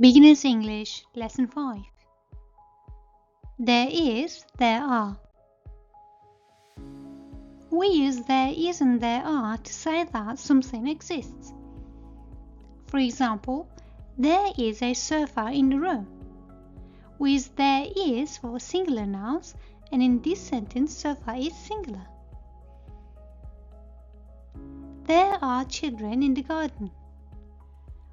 Beginner's English Lesson 5. There is, there are. We use there is and there are to say that something exists. For example, there is a sofa in the room. We use there is for singular nouns, and in this sentence sofa is singular. There are children in the garden.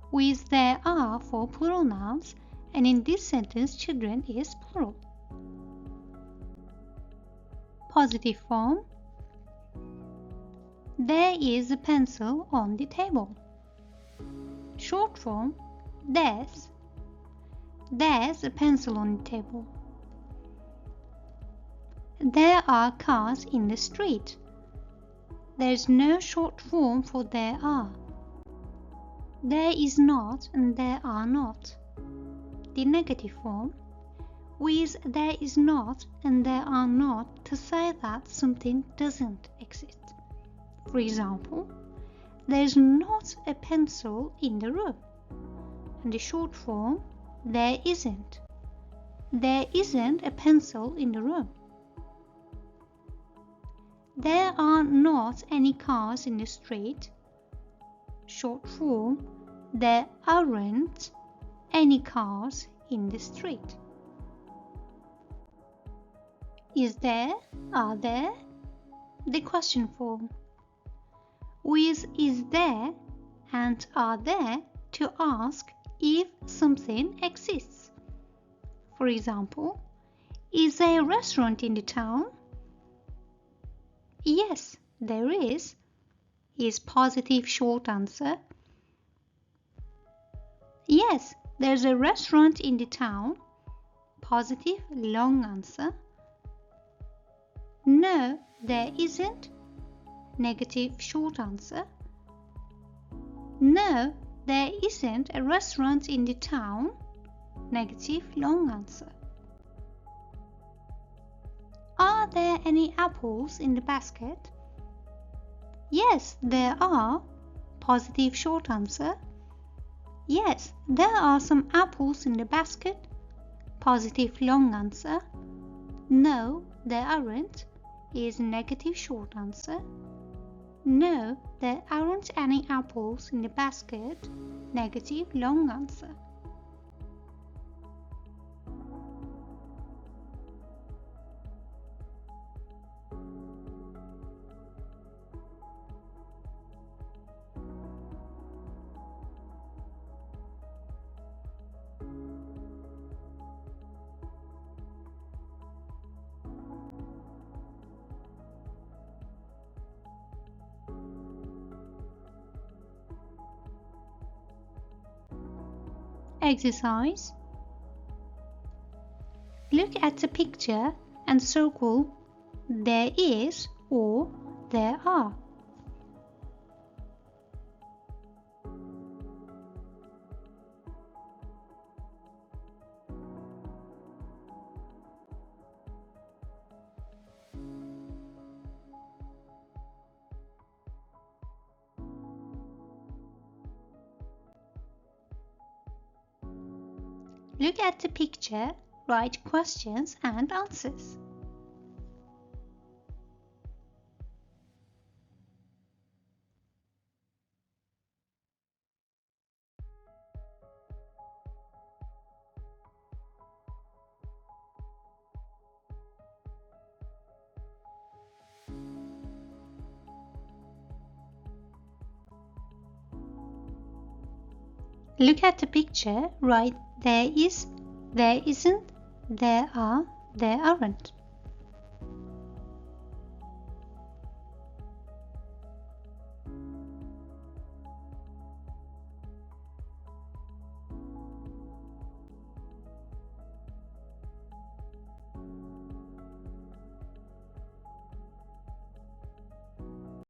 We use there are for plural nouns, and in this sentence children is plural. Positive form. There is a pencil on the table. Short form. There's a pencil on the table. There are cars in the street. There's no short form for there are. There is not and there are not. The negative form. We use there is not and there are not to say that something doesn't exist. For example, there's not a pencil in the room. And the short form, there isn't. There isn't a pencil in the room. There are not any cars in the street. Short form, there aren't any cars in the street. Is there? Are there? The question form. We use is there and are there to ask if something exists. For example, is there a restaurant in the town? Yes, there is positive short answer. Yes, there's a restaurant in the town. Positive long answer. No, there isn't. Negative short answer. No, there isn't a restaurant in the town. Negative long answer. Are there any apples in the basket? Yes, there are. Positive short answer. Yes, there are some apples in the basket. Positive long answer. No, there aren't is negative short answer. No, there aren't any apples in the basket. Negative long answer. Exercise. Look at the picture and circle there is or there are. Look at the picture, write questions and answers. Look at the picture, write there is, there isn't, there are, there aren't.